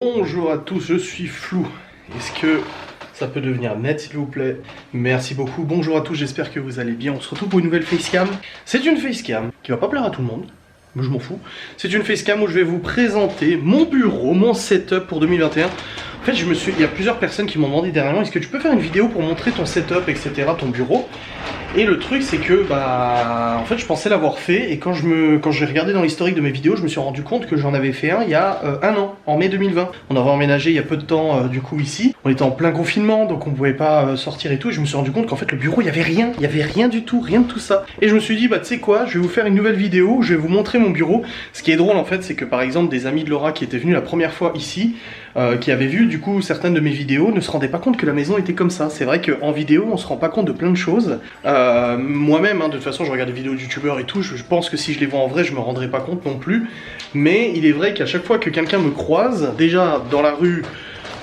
Bonjour à tous, je suis flou. Est-ce que ça peut devenir net s'il vous plaît? Merci beaucoup. Bonjour à tous, j'espère que vous allez bien. On se retrouve pour une nouvelle facecam. C'est une facecam qui va pas plaire à tout le monde, mais je m'en fous. C'est une facecam où je vais vous présenter mon bureau, mon setup pour 2021. En fait, il y a plusieurs personnes qui m'ont demandé dernièrement, est-ce que tu peux faire une vidéo pour montrer ton setup, etc., ton bureau? Et le truc c'est que en fait je pensais l'avoir fait, et quand j'ai regardé dans l'historique de mes vidéos, je me suis rendu compte que j'en avais fait un il y a un an, en mai 2020. On avait emménagé il y a peu de temps du coup ici. On était en plein confinement, donc on pouvait pas sortir et tout, et je me suis rendu compte qu'en fait le bureau il y avait rien du tout, rien de tout ça. Et je me suis dit tu sais quoi, je vais vous faire une nouvelle vidéo où je vais vous montrer mon bureau. Ce qui est drôle en fait, c'est que par exemple des amis de Laura qui étaient venus la première fois ici, qui avaient vu du coup certaines de mes vidéos, ne se rendaient pas compte que la maison était comme ça. C'est vrai qu'en vidéo on se rend pas compte de plein de choses. Moi-même, de toute façon, je regarde des vidéos de youtubeurs et tout, je pense que si je les vois en vrai, je me rendrai pas compte non plus. Mais il est vrai qu'à chaque fois que quelqu'un me croise, déjà dans la rue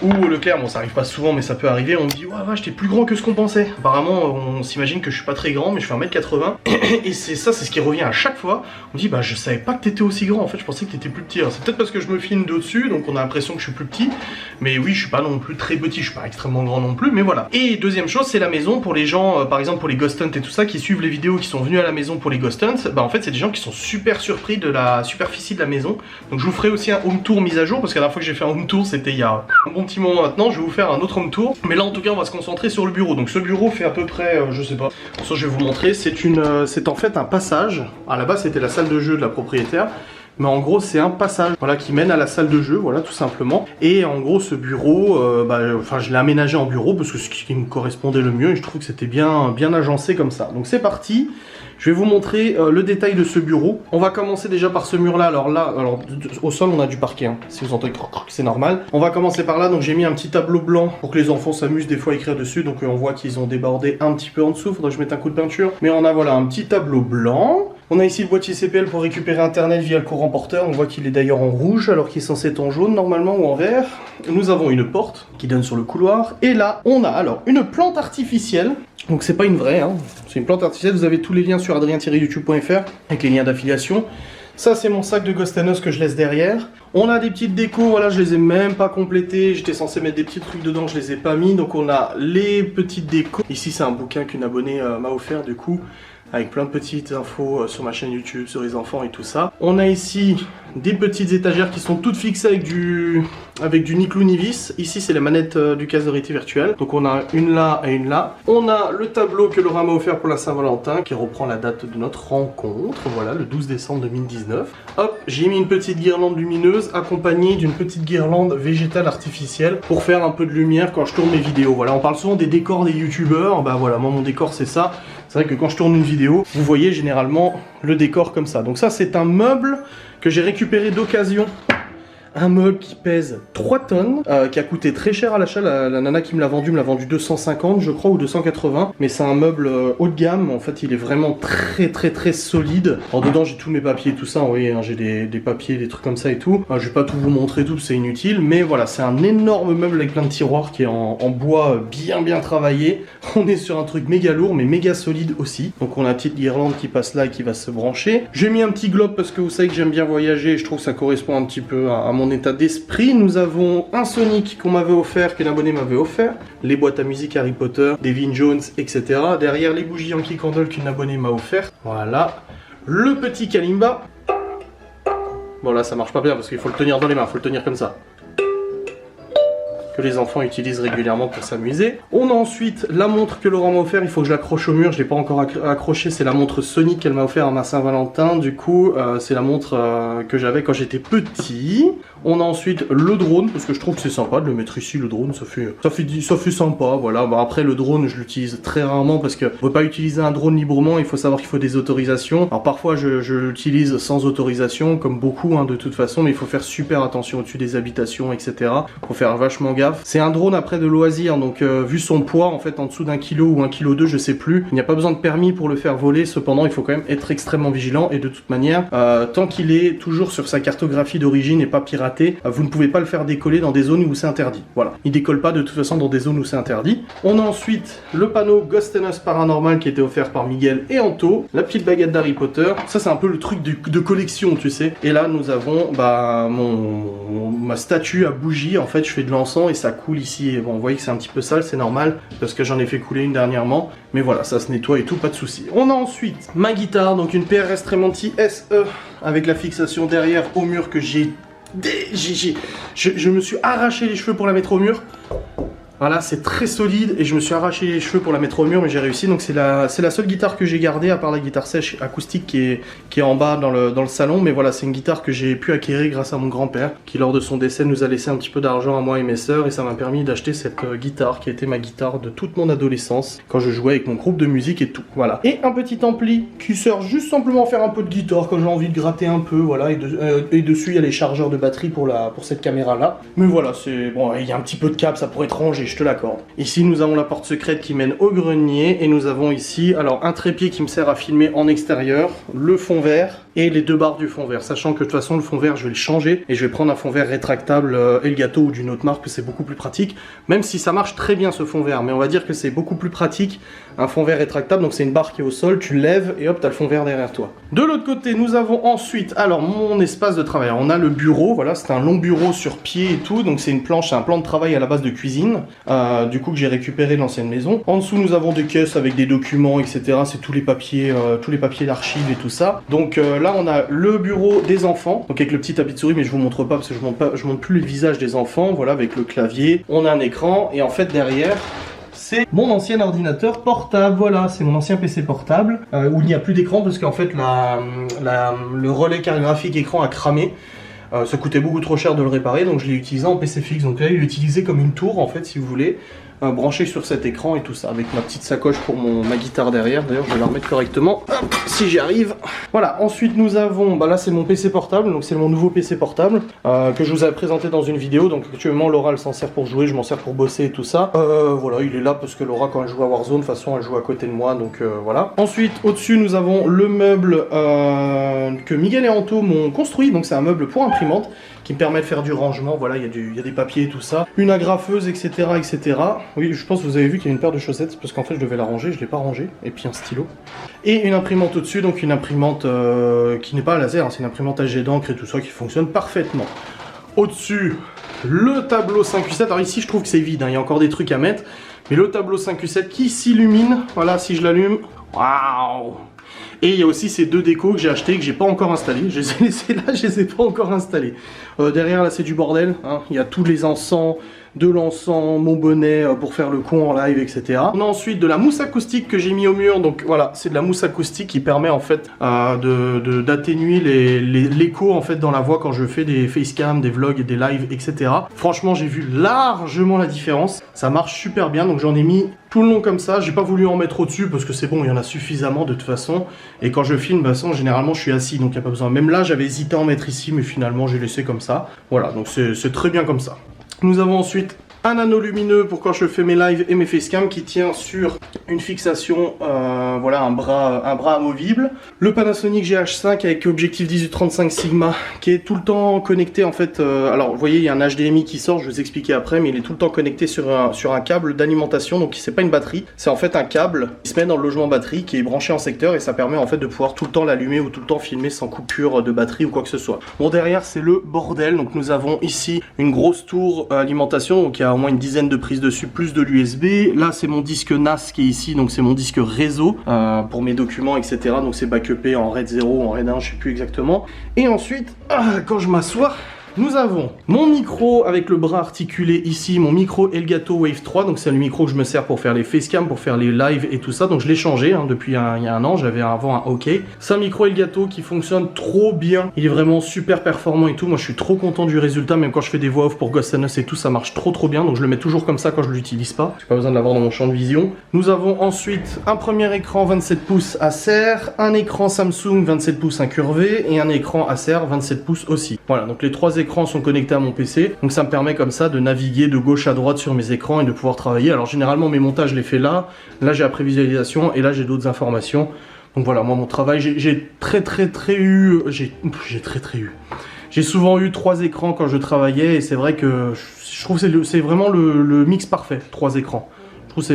ou au Leclerc, bon ça arrive pas souvent mais ça peut arriver, on me dit ouais vache t'es plus grand que ce qu'on pensait. Apparemment on s'imagine que je suis pas très grand mais je fais 1m80 et c'est ce qui revient à chaque fois. On me dit je savais pas que t'étais aussi grand, en fait je pensais que t'étais plus petit. C'est peut-être parce que je me filme d'au-dessus donc on a l'impression que je suis plus petit, mais oui je suis pas non plus très petit, je suis pas extrêmement grand non plus, mais voilà. Et deuxième chose, c'est la maison. Pour les gens par exemple pour les ghost hunt et tout ça qui suivent les vidéos, qui sont venus à la maison pour les ghost hunt, en fait c'est des gens qui sont super surpris de la superficie de la maison. Donc je vous ferai aussi un home tour mise à jour, parce que la dernière fois que j'ai fait un home tour c'était il y a un bon petit moment maintenant. Je vais vous faire un autre home tour, mais là en tout cas on va se concentrer sur le bureau. Donc ce bureau fait à peu près, je sais pas, pour ça je vais vous montrer, c'est en fait un passage. À la base c'était la salle de jeu de la propriétaire, mais en gros c'est un passage qui mène à la salle de jeu, voilà tout simplement. Et en gros ce bureau, je l'ai aménagé en bureau parce que c'est ce qui me correspondait le mieux et je trouve que c'était bien agencé comme ça. Donc c'est parti. Je vais vous montrer le détail de ce bureau. On va commencer déjà par ce mur là. Alors au sol on a du parquet, hein. Si vous entendez c'est normal. On va commencer par là. Donc j'ai mis un petit tableau blanc pour que les enfants s'amusent des fois à écrire dessus. Donc on voit qu'ils ont débordé un petit peu en dessous, faudrait que je mette un coup de peinture. Mais on a voilà un petit tableau blanc. On a ici le boîtier CPL pour récupérer internet via le courant porteur. On voit qu'il est d'ailleurs en rouge alors qu'il est censé être en jaune normalement ou en vert. Nous avons une porte qui donne sur le couloir. Et là on a alors une plante artificielle. Donc c'est pas une vraie, hein. C'est une plante artificielle. Vous avez tous les liens sur adrien-youtube.fr avec les liens d'affiliation. Ça c'est mon sac de Ghostanos que je laisse derrière. On a des petites décos, voilà, je les ai même pas complétées. J'étais censé mettre des petits trucs dedans, je les ai pas mis. Donc on a les petites décos. Ici c'est un bouquin qu'une abonnée m'a offert du coup, avec plein de petites infos sur ma chaîne YouTube, sur les enfants et tout ça. On a ici des petites étagères qui sont toutes fixées avec du ni clou ni vis. Ici c'est les manettes du casque de réalité virtuelle. Donc on a une là et une là. On a le tableau que Laura m'a offert pour la Saint-Valentin qui reprend la date de notre rencontre. Voilà, le 12 décembre 2019. Hop, j'ai mis une petite guirlande lumineuse accompagnée d'une petite guirlande végétale artificielle pour faire un peu de lumière quand je tourne mes vidéos. Voilà, on parle souvent des décors des youtubeurs. Voilà, moi mon décor c'est ça. C'est vrai que quand je tourne une vidéo, vous voyez généralement le décor comme ça. Donc ça c'est un meuble que j'ai récupéré d'occasion. Un meuble qui pèse 3 tonnes, qui a coûté très cher à l'achat. La nana qui me l'a vendu 250 je crois ou 280. Mais c'est un meuble haut de gamme, en fait il est vraiment très solide. Alors dedans j'ai tous mes papiers et tout ça, vous voyez, hein, j'ai des papiers, des trucs comme ça et tout. Je vais pas tout vous montrer tout, c'est inutile. Mais voilà, c'est un énorme meuble avec plein de tiroirs qui est en bois bien travaillé. On est sur un truc méga lourd mais méga solide aussi. Donc on a la petite guirlande qui passe là et qui va se brancher. J'ai mis un petit globe parce que vous savez que j'aime bien voyager et je trouve que ça correspond un petit peu à mon état d'esprit. Nous avons un Sonic qu'on m'avait offert, qu'un abonné m'avait offert, les boîtes à musique Harry Potter, des Vin Jones, etc. Derrière les bougies Yankee Candle qu'une abonnée m'a offert. Voilà. Le petit Kalimba. Bon là ça marche pas bien parce qu'il faut le tenir dans les mains, il faut le tenir comme ça. Que les enfants utilisent régulièrement pour s'amuser. On a ensuite la montre que Laura m'a offert, il faut que je l'accroche au mur, je l'ai pas encore accroché, c'est la montre Sonic qu'elle m'a offert à ma Saint-Valentin, du coup c'est la montre que j'avais quand j'étais petit. On a ensuite le drone, parce que je trouve que c'est sympa de le mettre ici, le drone, ça fait sympa, voilà. Après le drone je l'utilise très rarement parce que on peut pas utiliser un drone librement, il faut savoir qu'il faut des autorisations. Alors parfois je l'utilise sans autorisation, comme beaucoup de toute façon, mais il faut faire super attention au-dessus des habitations, etc. Faut faire vachement gaffe. C'est un drone après de loisir, donc vu son poids, en fait en dessous d'1 kg ou 1,2 kg, je sais plus, il n'y a pas besoin de permis pour le faire voler, cependant il faut quand même être extrêmement vigilant et de toute manière, tant qu'il est toujours sur sa cartographie d'origine et pas piraté, gratter, vous ne pouvez pas le faire décoller dans des zones où c'est interdit. Voilà, il décolle pas de toute façon dans des zones où c'est interdit. On a ensuite le panneau Ghost and Us Paranormal qui a été offert par Miguel et Anto, la petite baguette d'Harry Potter, ça c'est un peu le truc de collection, tu sais. Et là nous avons ma statue à bougie, en fait je fais de l'encens et ça coule ici. Et bon, vous voyez que c'est un petit peu sale, c'est normal, parce que j'en ai fait couler une dernièrement, mais voilà, ça se nettoie et tout, pas de souci. On a ensuite ma guitare, donc une PRS Tremonti SE, avec la fixation derrière au mur que je me suis arraché les cheveux pour la mettre au mur. Voilà, c'est très solide et je me suis arraché les cheveux pour la mettre au mur, mais j'ai réussi. Donc c'est la seule guitare que j'ai gardée, à part la guitare sèche acoustique qui est en bas dans le salon. Mais voilà, c'est une guitare que j'ai pu acquérir grâce à mon grand-père, qui lors de son décès nous a laissé un petit peu d'argent à moi et mes sœurs, et ça m'a permis d'acheter cette guitare qui a été ma guitare de toute mon adolescence, quand je jouais avec mon groupe de musique et tout. Voilà. Et un petit ampli qui sert juste simplement à faire un peu de guitare quand j'ai envie de gratter un peu, voilà. Et dessus il y a les chargeurs de batterie pour cette caméra là. Mais voilà, c'est bon, il y a un petit peu de câble, ça pourrait être rangé, je te l'accorde. Ici nous avons la porte secrète qui mène au grenier, et nous avons ici alors un trépied qui me sert à filmer en extérieur, le fond vert et les deux barres du fond vert, sachant que de toute façon le fond vert je vais le changer et je vais prendre un fond vert rétractable Elgato ou d'une autre marque, que c'est beaucoup plus pratique, même si ça marche très bien ce fond vert, mais on va dire que c'est beaucoup plus pratique un fond vert rétractable. Donc c'est une barre qui est au sol, tu lèves et hop, t'as le fond vert derrière toi. De l'autre côté nous avons ensuite alors mon espace de travail. On a le bureau, voilà, c'est un long bureau sur pied et tout, donc c'est une planche, c'est un plan de travail à la base de cuisine, du coup que j'ai récupéré de l'ancienne maison. En dessous nous avons des caisses avec des documents, etc. C'est tous les papiers d'archives et tout ça. Donc là on a le bureau des enfants, donc avec le petit tapis de souris, mais je vous montre pas parce que je montre plus le visage des enfants. Voilà, avec le clavier, on a un écran, et en fait derrière c'est mon ancien ordinateur portable. Voilà, c'est mon ancien PC portable où il n'y a plus d'écran parce qu'en fait le relais graphique écran a cramé. Ça coûtait beaucoup trop cher de le réparer, donc je l'ai utilisé en PC fixe. Donc là il est utilisé comme une tour en fait, si vous voulez, branché sur cet écran et tout ça, avec ma petite sacoche pour ma guitare derrière. D'ailleurs je vais la remettre correctement, hop, si j'y arrive. Voilà, ensuite nous avons, là c'est mon PC portable, donc c'est mon nouveau PC portable que je vous avais présenté dans une vidéo. Donc actuellement Laura elle s'en sert pour jouer, je m'en sers pour bosser et tout ça. Voilà, il est là parce que Laura quand elle joue à Warzone, de toute façon elle joue à côté de moi, donc voilà. Ensuite au-dessus nous avons le meuble que Miguel et Anto m'ont construit, donc c'est un meuble pour imprimante qui me permet de faire du rangement. Voilà, il y a des papiers et tout ça, une agrafeuse, etc., etc. Oui, je pense que vous avez vu qu'il y a une paire de chaussettes, parce qu'en fait je devais la ranger, je l'ai pas rangée, et puis un stylo. Et une imprimante au-dessus, donc une imprimante qui n'est pas à laser, hein, c'est une imprimante à jet d'encre et tout ça qui fonctionne parfaitement. Au-dessus, le tableau 5U7, alors ici je trouve que c'est vide, hein, il y a encore des trucs à mettre, mais le tableau 5U7 qui s'illumine, voilà, si je l'allume, waouh! Et il y a aussi ces deux décos que j'ai achetés, que j'ai pas encore installés. Je les ai laissés là, je les ai pas encore installés. Derrière là c'est du bordel, hein. Il y a tous les encens, de l'encens, mon bonnet pour faire le con en live, etc. On a ensuite de la mousse acoustique que j'ai mis au mur. Donc voilà, c'est de la mousse acoustique qui permet en fait d'atténuer l'écho en fait dans la voix quand je fais des facecam, des vlogs et des lives, etc. Franchement j'ai vu largement la différence. Ça marche super bien, donc j'en ai mis tout le long comme ça. J'ai pas voulu en mettre au-dessus parce que c'est bon, il y en a suffisamment de toute façon. Et quand je filme, généralement je suis assis, donc il n'y a pas besoin. Même là j'avais hésité à en mettre ici, mais finalement j'ai laissé comme ça. Voilà, donc c'est très bien comme ça. Nous avons ensuite un anneau lumineux pour quand je fais mes lives et mes facecam qui tient sur une fixation, voilà, un bras amovible. Le Panasonic GH5 avec objectif 18-35 Sigma qui est tout le temps connecté en fait. Alors vous voyez il y a un HDMI qui sort, je vais vous expliquer après, mais il est tout le temps connecté sur un câble d'alimentation, donc c'est pas une batterie, c'est en fait un câble qui se met dans le logement batterie qui est branché en secteur, et ça permet en fait de pouvoir tout le temps l'allumer ou tout le temps filmer sans coupure de batterie ou quoi que ce soit. Bon, derrière c'est le bordel, donc nous avons ici une grosse tour alimentation, donc il y a au moins une dizaine de prises dessus, plus de l'USB. Là c'est mon disque NAS qui est ici, donc c'est mon disque réseau pour mes documents, etc. Donc c'est backupé en RAID 0 ou en RAID 1, je sais plus exactement. Et ensuite, quand je m'assois, nous avons mon micro avec le bras articulé ici, mon micro Elgato Wave 3, donc c'est le micro que je me sers pour faire les facecam, pour faire les lives et tout ça, donc je l'ai changé depuis il y a un an, j'avais avant un OK. C'est un micro Elgato qui fonctionne trop bien, il est vraiment super performant et tout, moi je suis trop content du résultat, même quand je fais des voix off pour Ghost and Us et tout, ça marche trop bien, donc je le mets toujours comme ça quand je l'utilise pas, j'ai pas besoin de l'avoir dans mon champ de vision. Nous avons ensuite un premier écran 27 pouces Acer, un écran Samsung 27 pouces incurvé et un écran Acer 27 pouces aussi. Voilà, donc les trois écrans sont connectés à mon PC, donc ça me permet comme ça de naviguer de gauche à droite sur mes écrans et de pouvoir travailler. Alors généralement mes montages je les fais là j'ai la prévisualisation et là j'ai d'autres informations. Donc voilà, moi mon travail, j'ai J'ai souvent eu 3 écrans quand je travaillais et c'est vrai que je trouve que c'est vraiment le mix parfait, 3 écrans. Je trouve que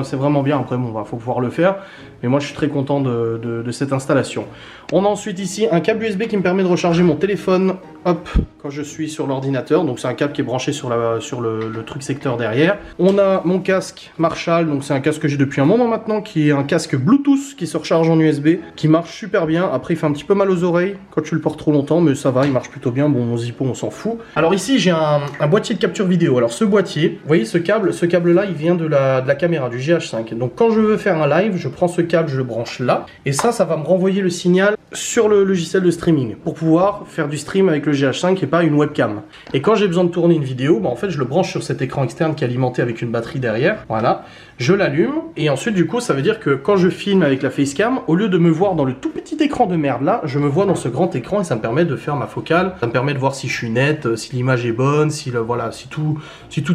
c'est vraiment bien. Après, bon, faut pouvoir le faire. Mais moi, je suis très content de cette installation. On a ensuite ici un câble USB qui me permet de recharger mon téléphone, hop, quand je suis sur l'ordinateur. Donc, c'est un câble qui est branché sur le truc secteur derrière. On a mon casque Marshall. Donc, c'est un casque que j'ai depuis un moment maintenant, qui est un casque Bluetooth qui se recharge en USB, qui marche super bien. Après, il fait un petit peu mal aux oreilles quand tu le portes trop longtemps, mais ça va, il marche plutôt bien. Bon, mon Zippo, on s'en fout. Alors ici, j'ai un boîtier de capture vidéo. Alors, ce boîtier, vous voyez, ce câble-là, il vient de la caméra, du GH5. Donc, quand je veux faire un live, je prends ce câble, je le branche là, et ça va me renvoyer le signal sur le logiciel de streaming pour pouvoir faire du stream avec le GH5 et pas une webcam. Et quand j'ai besoin de tourner une vidéo, bah en fait je le branche sur cet écran externe qui est alimenté avec une batterie derrière, voilà, je l'allume et ensuite du coup ça veut dire que quand je filme avec la facecam, au lieu de me voir dans le tout petit écran de merde là, je me vois dans ce grand écran et ça me permet de faire ma focale, ça me permet de voir si je suis net, si l'image est bonne, si tout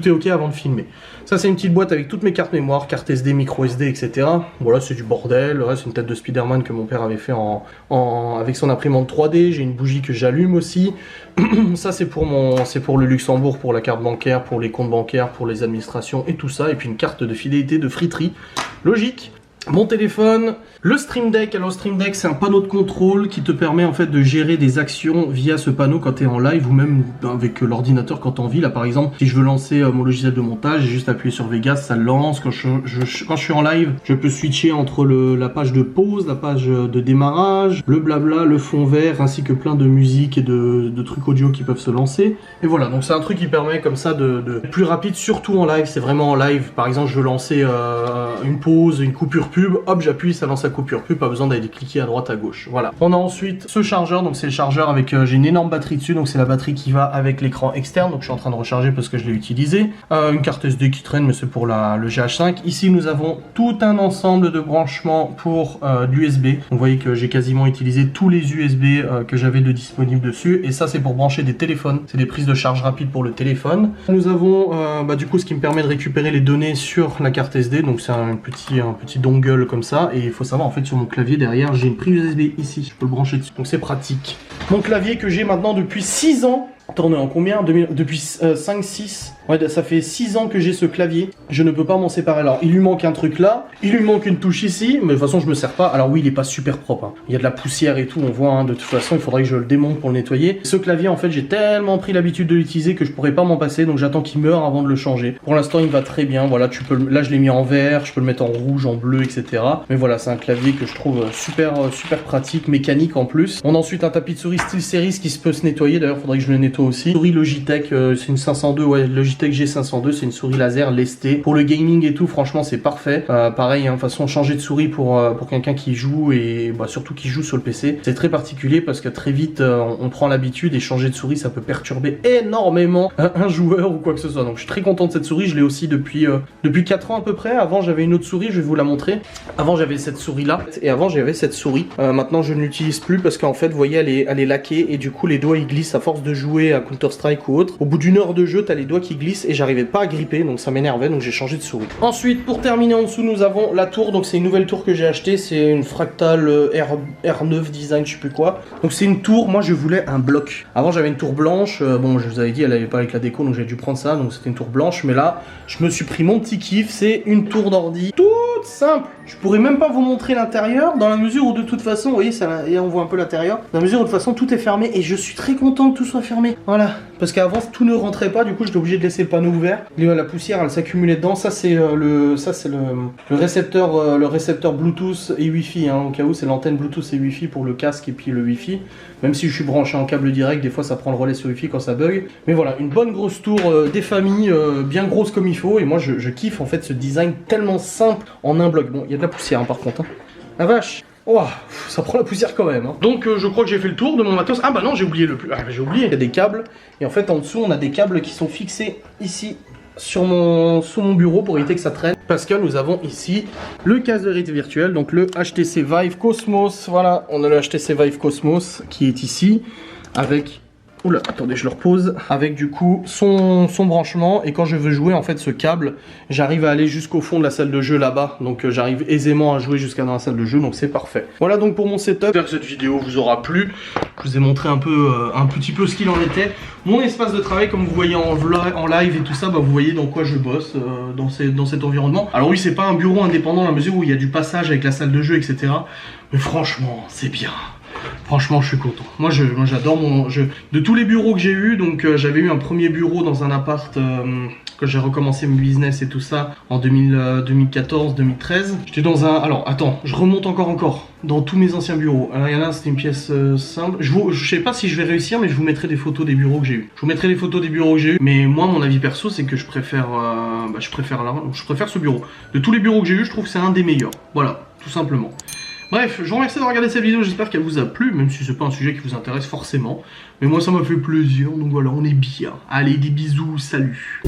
est ok avant de filmer. Ça c'est une petite boîte avec toutes mes cartes mémoire, carte SD, micro SD, etc. Voilà, c'est du bordel. Ouais, c'est une tête de Spider-Man que mon père avait fait avec son imprimante 3D. J'ai une bougie que j'allume aussi. Ça c'est pour le Luxembourg, pour la carte bancaire, pour les comptes bancaires, pour les administrations et tout ça. Et puis une carte de fidélité de friterie. Logique. Mon téléphone, le Stream Deck. Alors le Stream Deck c'est un panneau de contrôle qui te permet en fait de gérer des actions via ce panneau quand tu es en live ou même avec l'ordinateur quand tu en vis. Là par exemple, si je veux lancer mon logiciel de montage, j'ai juste appuyé sur Vegas, ça le lance. Quand je suis en live, je peux switcher entre la page de pause, la page de démarrage, le blabla, le fond vert, ainsi que plein de musique et de trucs audio qui peuvent se lancer. Et voilà, donc c'est un truc qui permet comme ça de plus rapide, surtout en live. C'est vraiment en live. Par exemple, je veux lancer une pause, une coupure pub, hop, j'appuie, ça lance la coupure pub, pas besoin d'aller cliquer à droite à gauche. Voilà. On a ensuite ce chargeur, donc c'est le chargeur avec j'ai une énorme batterie dessus, donc c'est la batterie qui va avec l'écran externe, donc je suis en train de recharger parce que je l'ai utilisé. Une carte SD qui traîne, mais c'est pour le GH5. Ici nous avons tout un ensemble de branchements pour l'USB. Vous voyez que j'ai quasiment utilisé tous les USB que j'avais de disponibles dessus, et ça c'est pour brancher des téléphones, c'est des prises de charge rapide pour le téléphone. Nous avons du coup ce qui me permet de récupérer les données sur la carte SD, donc c'est un petit dongle comme ça, et il faut savoir en fait sur mon clavier derrière j'ai une prise USB ici, je peux le brancher dessus, donc c'est pratique. Mon clavier que j'ai maintenant depuis 6 ans, attendez, en combien? Depuis 5-6, ouais, ça fait 6 ans que j'ai ce clavier, je ne peux pas m'en séparer. Alors il lui manque un truc là, il lui manque une touche ici, mais de toute façon je me sers pas. Alors oui, il est pas super propre, hein. Il y a de la poussière et tout, on voit, hein. De toute façon il faudrait que je le démonte pour le nettoyer. Ce clavier en fait j'ai tellement pris l'habitude de l'utiliser que je pourrais pas m'en passer, donc j'attends qu'il meure avant de le changer. Pour l'instant il va très bien, voilà, là je l'ai mis en vert, je peux le mettre en rouge, en bleu, etc. Mais voilà, c'est un clavier que je trouve super pratique, mécanique en plus. On a ensuite un tapis de souris SteelSeries qui peut se nettoyer, d'ailleurs faudrait que je le nettoie aussi. Souris Logitech, c'est une 502, ouais, Logitech G502, c'est une souris laser lestée. Pour le gaming et tout, franchement c'est parfait. Pareil, hein, de toute façon changer de souris pour quelqu'un qui joue et surtout qui joue sur le PC, c'est très particulier parce que très vite on prend l'habitude, et changer de souris ça peut perturber énormément un joueur ou quoi que ce soit. Donc je suis très content de cette souris, je l'ai aussi depuis 4 ans à peu près. Avant j'avais une autre souris, je vais vous la montrer. Avant j'avais cette souris là, et avant j'avais cette souris. Maintenant je ne l'utilise plus parce qu'en fait vous voyez elle est laquée, et du coup les doigts ils glissent à force de jouer à Counter-Strike ou autre. Au bout d'une heure de jeu t'as les doigts qui glissent et j'arrivais pas à gripper, donc ça m'énervait, donc j'ai changé de souris. Ensuite pour terminer en dessous nous avons la tour, donc c'est une nouvelle tour que j'ai achetée, c'est une Fractal R9 design je sais plus quoi. Donc c'est une tour, moi je voulais un bloc. Avant j'avais une tour blanche, bon je vous avais dit elle avait pas avec la déco donc j'ai dû prendre ça, donc c'était une tour blanche, mais là je me suis pris mon petit kiff, c'est une tour d'ordi toute simple. Je pourrais même pas vous montrer l'intérieur dans la mesure où de toute façon, vous voyez ça, et on voit un peu l'intérieur, dans la mesure où de toute façon tout est fermé, et je suis très content que tout soit fermé. Voilà, parce qu'avant tout ne rentrait pas, du coup j'étais obligé de laisser le panneau ouvert. La poussière elle s'accumulait dedans. Ça c'est le récepteur Bluetooth et Wi-Fi, hein, au cas où c'est l'antenne Bluetooth et Wi-Fi pour le casque et puis le Wi-Fi. Même si je suis branché en câble direct, des fois ça prend le relais sur Wi-Fi quand ça bug. Mais voilà, une bonne grosse tour des familles, bien grosse comme il faut, et moi je kiffe en fait ce design tellement simple en un bloc. Bon, il y a de la poussière hein, par contre. Hein. La vache. Oh, ça prend la poussière quand même. Hein. Donc je crois que j'ai fait le tour de mon matos. Ah bah non, j'ai oublié j'ai oublié. Il y a des câbles, et en fait en dessous on a des câbles qui sont fixés ici sous mon bureau pour éviter que ça traîne, parce que nous avons ici le casque de réalité virtuelle, donc le HTC Vive Cosmos. Voilà, on a le HTC Vive Cosmos qui est ici avec Oula, attendez, je le repose. Avec du coup son branchement. Et quand je veux jouer, en fait, ce câble, j'arrive à aller jusqu'au fond de la salle de jeu là-bas. Donc j'arrive aisément à jouer jusqu'à dans la salle de jeu. Donc c'est parfait. Voilà donc pour mon setup. J'espère que cette vidéo vous aura plu. Je vous ai montré un petit peu ce qu'il en était. Mon espace de travail, comme vous voyez en live et tout ça, bah, vous voyez dans quoi je bosse dans cet environnement. Alors oui, c'est pas un bureau indépendant dans la mesure où il y a du passage avec la salle de jeu, etc. Mais franchement, c'est bien. Franchement, je suis content. Moi, j'adore de tous les bureaux que j'ai eu. Donc, j'avais eu un premier bureau dans un appart quand j'ai recommencé mon business et tout ça en 2014-2013. J'étais dans un. Alors, attends, je remonte encore dans tous mes anciens bureaux. Alors, il y en a un, c'était une pièce simple. Je sais pas si je vais réussir, mais je vous mettrai des photos des bureaux que j'ai eu. Je vous mettrai des photos des bureaux que j'ai eu. Mais moi, mon avis perso, c'est que je préfère ce bureau. De tous les bureaux que j'ai eu, je trouve que c'est un des meilleurs. Voilà, tout simplement. Bref, je vous remercie d'avoir regardé cette vidéo, j'espère qu'elle vous a plu, même si c'est pas un sujet qui vous intéresse forcément. Mais moi ça m'a fait plaisir, donc voilà, on est bien. Allez, des bisous, salut.